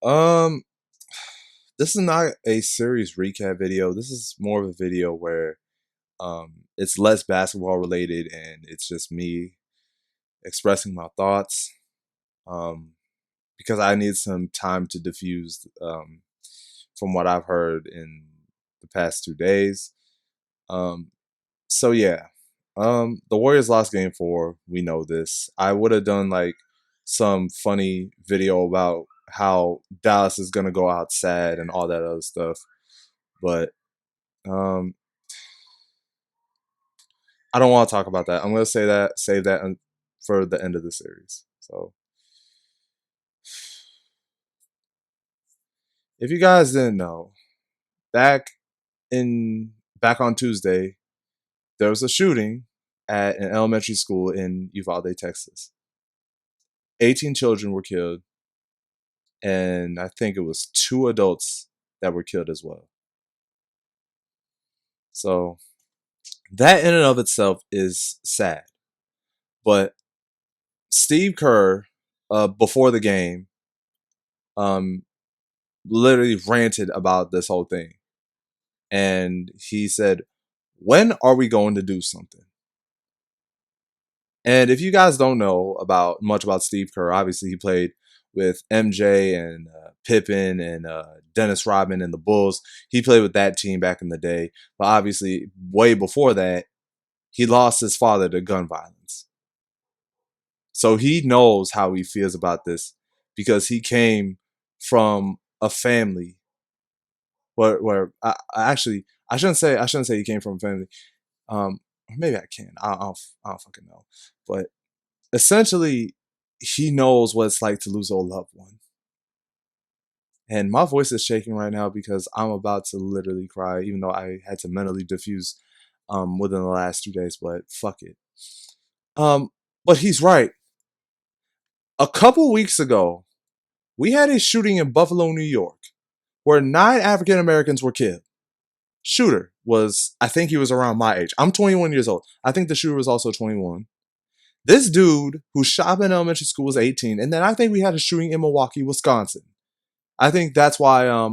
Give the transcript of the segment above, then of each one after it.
Um, this is not a series recap video. This is more of a video where it's less basketball related and it's just me expressing my thoughts. Um, because I need some time to diffuse from what I've heard in the past 2 days. Um, so yeah, the Warriors lost game four. We know this. I would have done like some funny video about how Dallas is gonna go out sad and all that other stuff, but um, I don't want to talk about that. I'm gonna save that for the end of the series. So if you guys didn't know, back in back on Tuesday, there was a shooting at an elementary school in Uvalde, Texas. 18 children were killed, and I think it was 2 adults that were killed as well. So that in and of itself is sad. But Steve Kerr, before the game, um, literally ranted about this whole thing. And he said, when are we going to do something? And if you guys don't know much about Steve Kerr, obviously he played with MJ and Pippen and Dennis Rodman and the Bulls. He played with that team back in the day. But obviously, way before that, he lost his father to gun violence. So he knows how he feels about this because he came from a family where I shouldn't say he came from a family. Or maybe I can. I don't fucking know. But essentially, he knows what it's like to lose a loved one. And my voice is shaking right now because I'm about to literally cry, even though I had to mentally diffuse within the last 2 days. But fuck it. Um, but he's right. A couple weeks ago, we had a shooting in Buffalo, New York, where 9 African Americans were killed. Shooter was, I think he was around my age. I'm 21 years old. I think the shooter was also 21. This dude who shot up in elementary school was 18. And then I think we had a shooting in Milwaukee, Wisconsin. I think that's why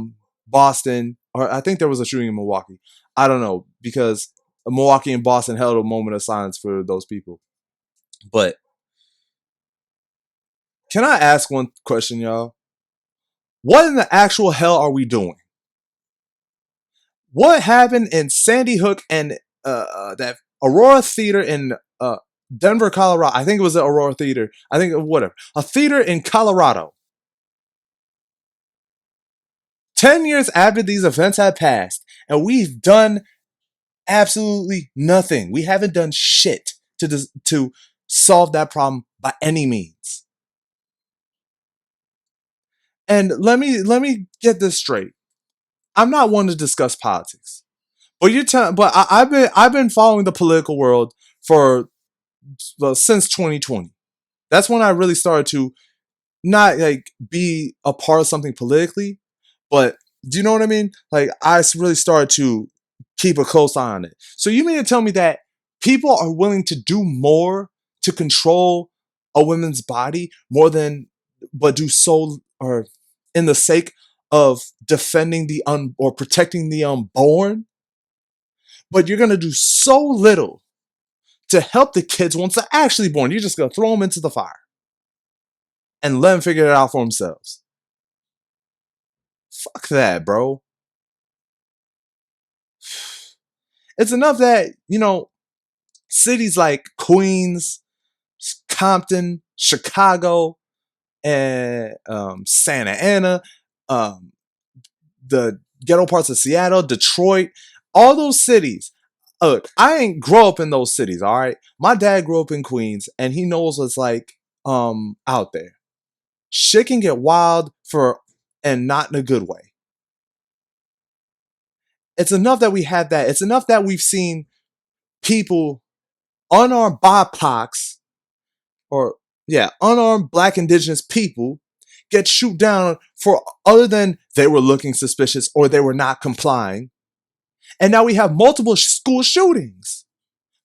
Boston, or I think there was a shooting in Milwaukee. I don't know, because Milwaukee and Boston held a moment of silence for those people. But can I ask one question, y'all? What in the actual hell are we doing? What happened in Sandy Hook and that Aurora Theater in Denver, Colorado? I think it was the Aurora Theater. I think whatever. A theater in Colorado. 10 years after these events had passed, and we've done absolutely nothing. We haven't done shit to solve that problem by any means. And let me get this straight. I'm not one to discuss politics, but I've been following the political world for since 2020. That's when I really started to not like be a part of something politically, but do you know what I mean? Like I really started to keep a close eye on it. So you mean to tell me that people are willing to do more to control a woman's body more than, but do so, or in the sake of defending or protecting the unborn? But you're gonna do so little to help the kids once they're actually born. You're just gonna throw them into the fire and let them figure it out for themselves. Fuck that, bro. It's enough that, cities like Queens, Compton, Chicago, and Santa Ana, the ghetto parts of Seattle, Detroit, all those cities. Look, I ain't grow up in those cities, all right? My dad grew up in Queens, and he knows what's like out there. Shit can get wild and not in a good way. It's enough that we have that. It's enough that we've seen people, unarmed BIPOCs, or unarmed Black Indigenous people get shoot down for other than they were looking suspicious or they were not complying. And now we have multiple school shootings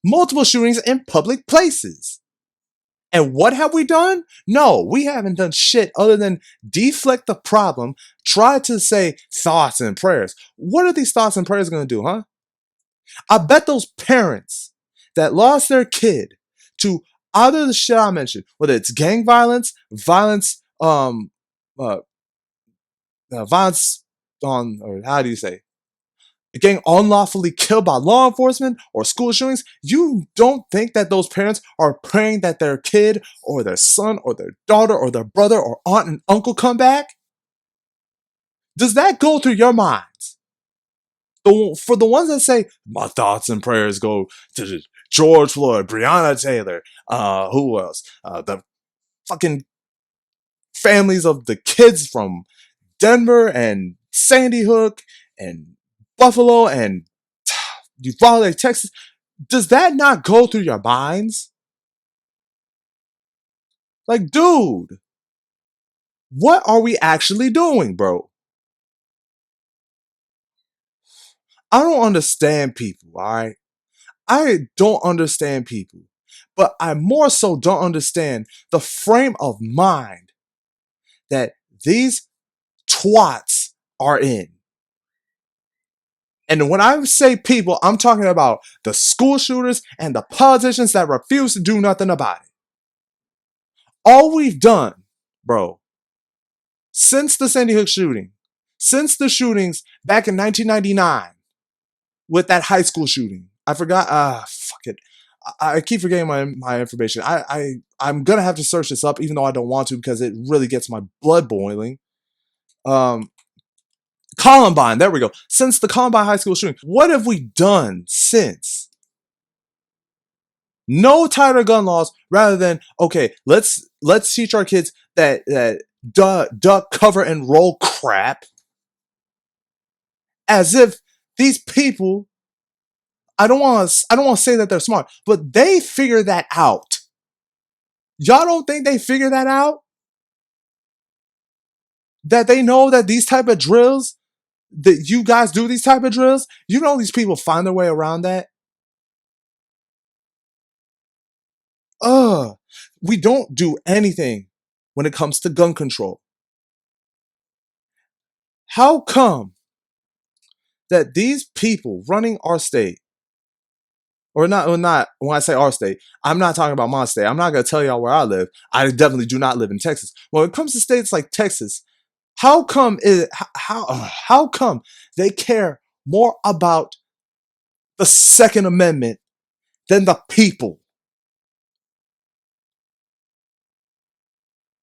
in public places. And what have we done? No, we haven't done shit other than deflect the problem, try to say thoughts and prayers. What are these thoughts and prayers going to do, huh? I bet those parents that lost their kid to either the shit I mentioned, whether it's gang violence, uh, violence on, or how do you say, getting unlawfully killed by law enforcement or school shootings, you don't think that those parents are praying that their kid or their son or their daughter or their brother or aunt and uncle come back? Does that go through your minds? For the ones that say, my thoughts and prayers go to George Floyd, Breonna Taylor, who else? The fucking families of the kids from Denver and Sandy Hook and Buffalo and Uvalde, Texas. Does that not go through your minds? Like, dude, what are we actually doing, bro? I don't understand people, alright? I don't understand people. But I more so don't understand the frame of mind that these twats are in. And when I say people, I'm talking about the school shooters and the politicians that refuse to do nothing about it. All we've done, bro, since the Sandy Hook shooting, since the shootings back in 1999 with that high school shooting, I forgot, fuck it. I keep forgetting my information. I'm gonna have to search this up even though I don't want to because it really gets my blood boiling. Columbine, there we go. Since the Columbine high school shooting, what have we done since? No tighter gun laws rather than, okay, let's teach our kids that duck, cover, and roll crap. As if these people, I don't want to say that they're smart, but they figure that out. Y'all don't think they figure that out? That they know that these type of drills, that you guys do these type of drills, you know these people find their way around that? We don't do anything when it comes to gun control. How come that these people running our state, or not, when I say our state, I'm not talking about my state. I'm not going to tell y'all where I live. I definitely do not live in Texas. When it comes to states like Texas, how come they care more about the Second Amendment than the people?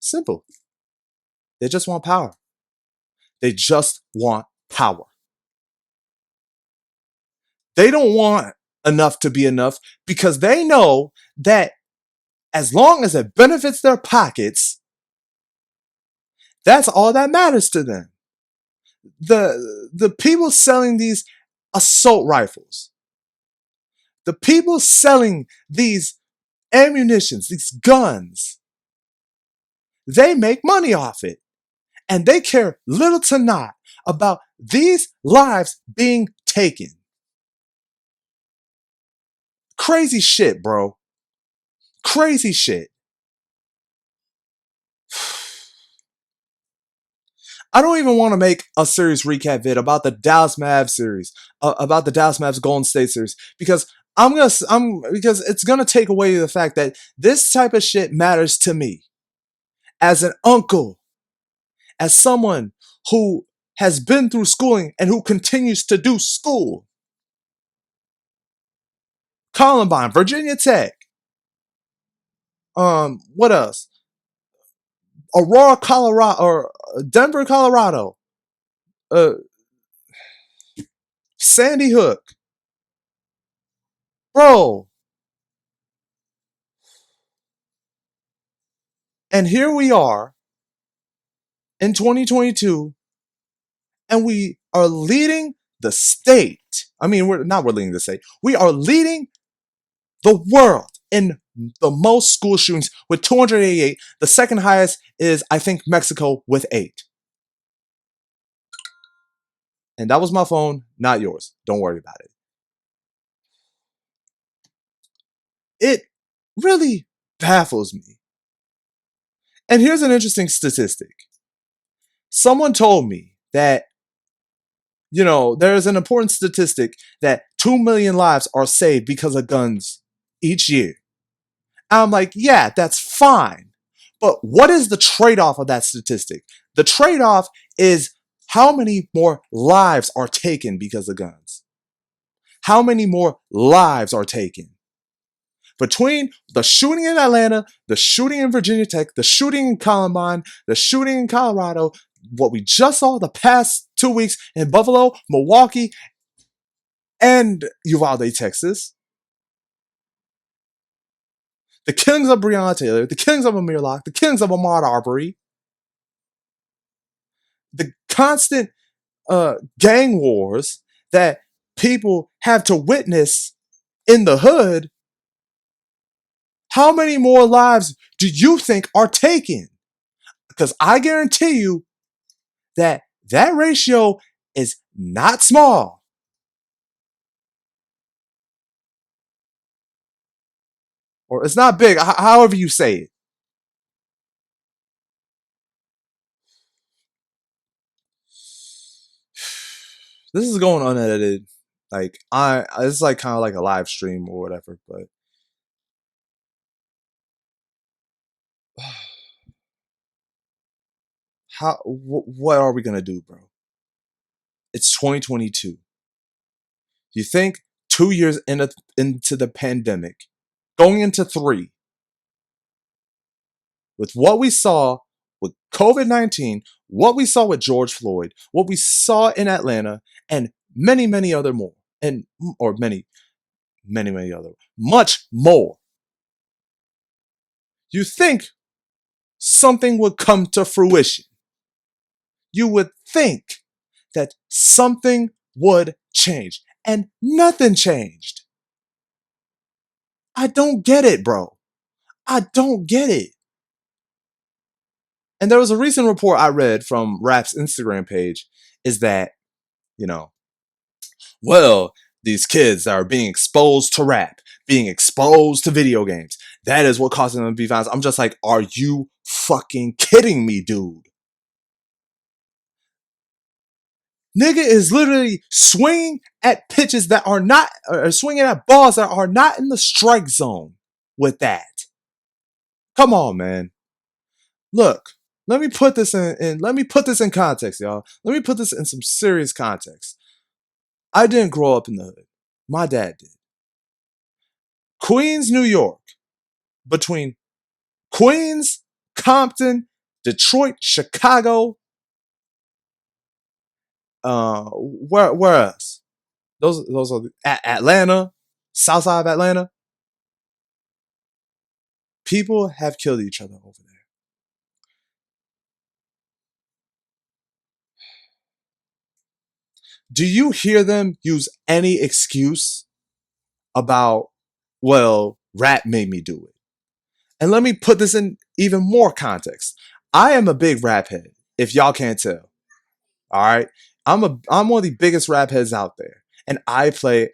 Simple. They just want power. They just want power. They don't want enough to be enough because they know that as long as it benefits their pockets, that's all that matters to them. The people selling these assault rifles, the people selling these ammunitions, these guns, they make money off it. And they care little to not about these lives being taken. Crazy shit, bro. Crazy shit. I don't even want to make a series recap vid about the Dallas Mavs series, about the Dallas Mavs Golden State series, because because it's gonna take away the fact that this type of shit matters to me as an uncle, as someone who has been through schooling and who continues to do school. Columbine, Virginia Tech. What else? Aurora, Colorado, or Denver, Colorado. Uh, Sandy Hook. Bro. And here we are in 2022, and we are leading the state. I mean, we're leading the state. We are leading the world in the most school shootings with 288. The second highest is, I think, Mexico with 8. And that was my phone, not yours. Don't worry about it. It really baffles me And here's an interesting statistic. Someone told me that, there's an important statistic that 2 million lives are saved because of guns each year. I'm like, yeah, that's fine. But what is the trade off of that statistic? The trade off is how many more lives are taken because of guns? How many more lives are taken? Between the shooting in Atlanta, the shooting in Virginia Tech, the shooting in Columbine, the shooting in Colorado, what we just saw the past 2 weeks in Buffalo, Milwaukee, and Uvalde, Texas, the killings of Breonna Taylor, the killings of Amir Locke, the killings of Ahmaud Arbery, the constant gang wars that people have to witness in the hood, how many more lives do you think are taken? Because I guarantee you that that ratio is not small. Or it's not big, however you say it. This is going unedited. Like it's like kind of like a live stream or whatever. But what are we gonna do, bro? It's 2022. You think 2 years into the pandemic, going into three, with what we saw with COVID-19, what we saw with George Floyd, what we saw in Atlanta, and many, many other more, or many, many, many other, much more. You think something would come to fruition. You would think that something would change, and nothing changed. I don't get it, bro. I don't get it. And there was a recent report I read from Rap's Instagram page is that, you know, well, these kids are being exposed to rap, being exposed to video games. That is what causes them to be violent. I'm just like, are you fucking kidding me, dude? Nigga is literally swinging at pitches that are not, or swinging at balls that are not in the strike zone with that. Come on, man. Look, let me put this let me put this in context, y'all. Let me put this in some serious context. I didn't grow up in the hood. My dad did. Queens, New York, between Queens, Compton, Detroit, Chicago, where else? Those are Atlanta, south side of Atlanta. People have killed each other over there. Do you hear them use any excuse about, well, rap made me do it? And let me put this in even more context. I am a big rap head, if y'all can't tell. All right. I'm one of the biggest rap heads out there. And I play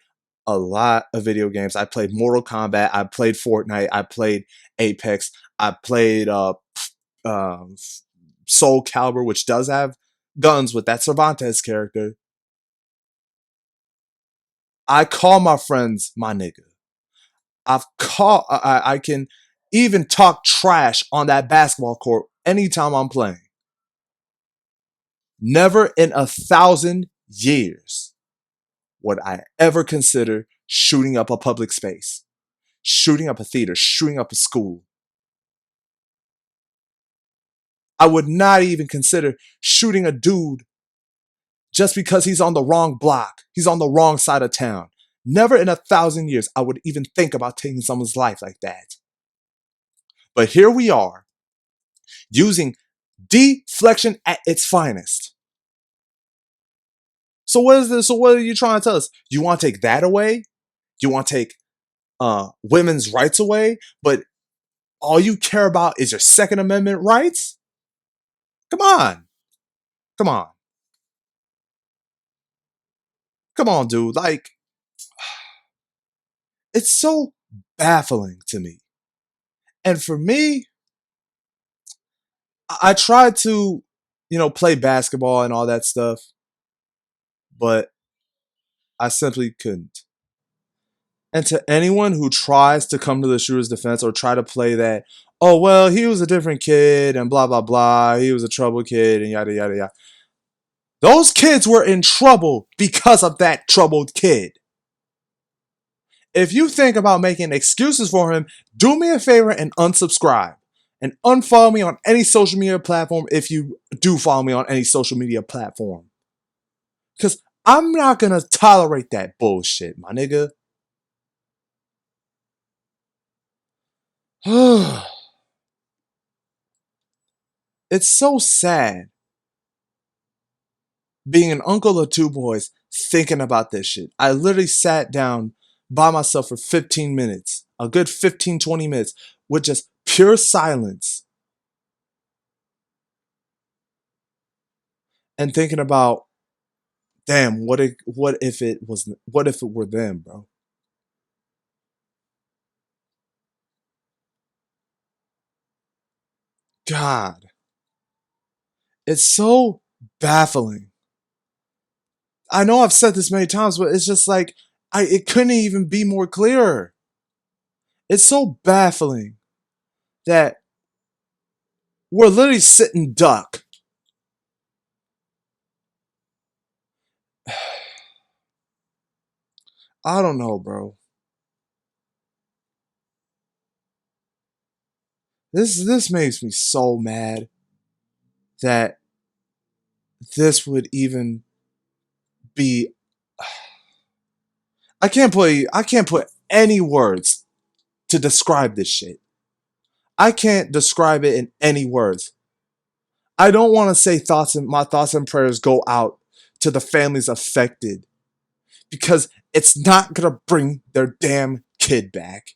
a lot of video games. I played Mortal Kombat, I played Fortnite, I played Apex, I played um, Soul Calibur, which does have guns with that Cervantes character. I call my friends my nigga. I can even talk trash on that basketball court anytime I'm playing. Never in 1,000 years would I ever consider shooting up a public space, shooting up a theater, shooting up a school. I would not even consider shooting a dude just because he's on the wrong block, he's on the wrong side of town. Never in 1,000 years I would even think about taking someone's life like that. But here we are, using deflection at its finest. So what is this? So what are you trying to tell us? You want to take that away? You want to take women's rights away? But all you care about is your Second Amendment rights? Come on. Come on. Come on, dude. Like, it's so baffling to me. And for me, I tried to, play basketball and all that stuff, but I simply couldn't. And to anyone who tries to come to the shooter's defense or try to play that, oh, well, he was a different kid and blah, blah, blah. He was a troubled kid and yada, yada, yada. Those kids were in trouble because of that troubled kid. If you think about making excuses for him, do me a favor and unsubscribe. And unfollow me on any social media platform if you do follow me on any social media platform. Because I'm not going to tolerate that bullshit, my nigga. It's so sad being an uncle of two boys thinking about this shit. I literally sat down by myself for 15 minutes, a good 15, 20 minutes, with just pure silence and thinking about, damn, what if it were them, bro? God, it's so baffling. I know I've said this many times, but it's just like it couldn't even be more clearer. It's so baffling that we're literally sitting duck. I don't know, bro. This makes me so mad that this would even be. I can't put any words to describe this shit. I can't describe it in any words. I don't want to say my thoughts and prayers go out to the families affected because it's not gonna bring their damn kid back.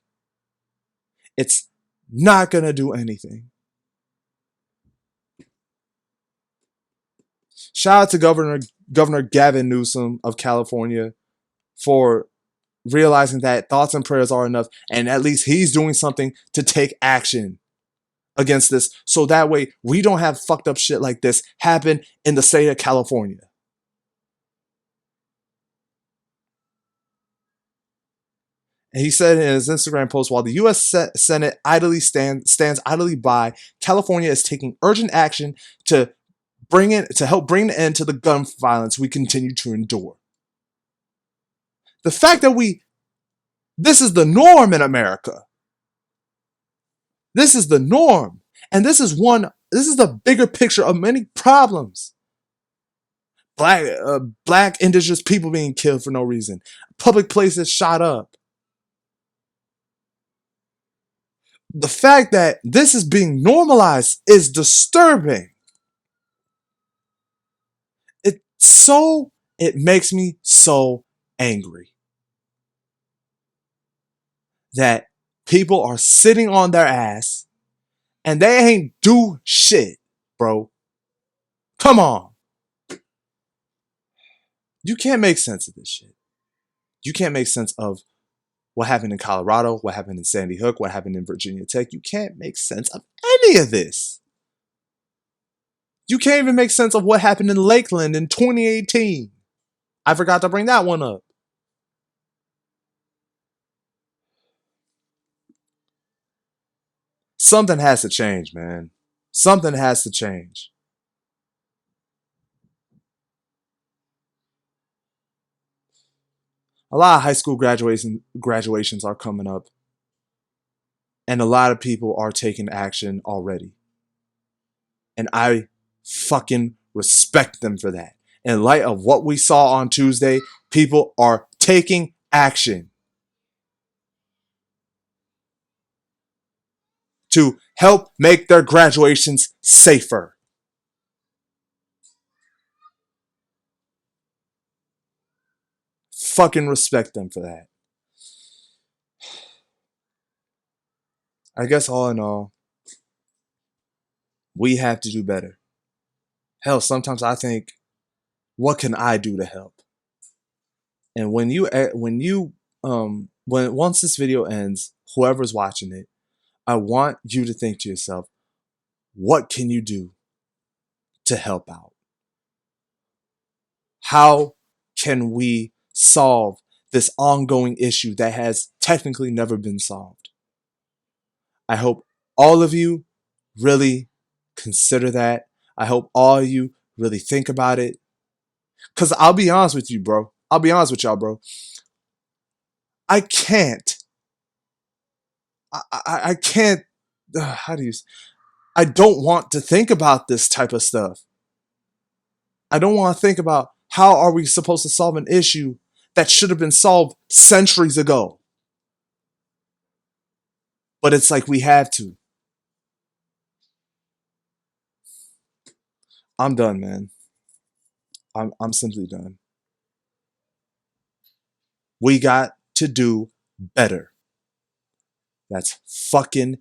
It's not gonna do anything. Shout out to Governor Gavin Newsom of California for realizing that thoughts and prayers are enough, and at least he's doing something to take action against this, so that way we don't have fucked up shit like this happen in the state of California. And he said in his Instagram post, while the U.S. Senate stands idly by, California is taking urgent action to help bring an end to the gun violence we continue to endure. The fact that this is the norm in America. This is the norm. And this is the bigger picture of many problems. Black indigenous people being killed for no reason. Public places shot up. The fact that this is being normalized is disturbing. It makes me so angry that people are sitting on their ass and they ain't do shit, bro. Come on. You can't make sense of this shit. You can't make sense of what happened in Colorado, what happened in Sandy Hook, what happened in Virginia Tech. You can't make sense of any of this. You can't even make sense of what happened in Lakeland in 2018. I forgot to bring that one up. Something has to change, man. Something has to change. A lot of high school graduations are coming up, and a lot of people are taking action already. And I fucking respect them for that. In light of what we saw on Tuesday, people are taking action to help make their graduations safer. Fucking respect them for that. I guess all in all, we have to do better. Hell, sometimes I think, what can I do to help? And when once this video ends, whoever's watching it, I want you to think to yourself, what can you do to help out? How can we solve this ongoing issue that has technically never been solved? I hope all of you really consider that. I hope all of you really think about it. Because I'll be honest with you, bro. I'll be honest with y'all, bro. I can't. I can't. How do you? I don't want to think about this type of stuff. I don't want to think about how are we supposed to solve an issue that should have been solved centuries ago. But it's like we have to. I'm done, man. I'm simply done. We got to do better. That's fucking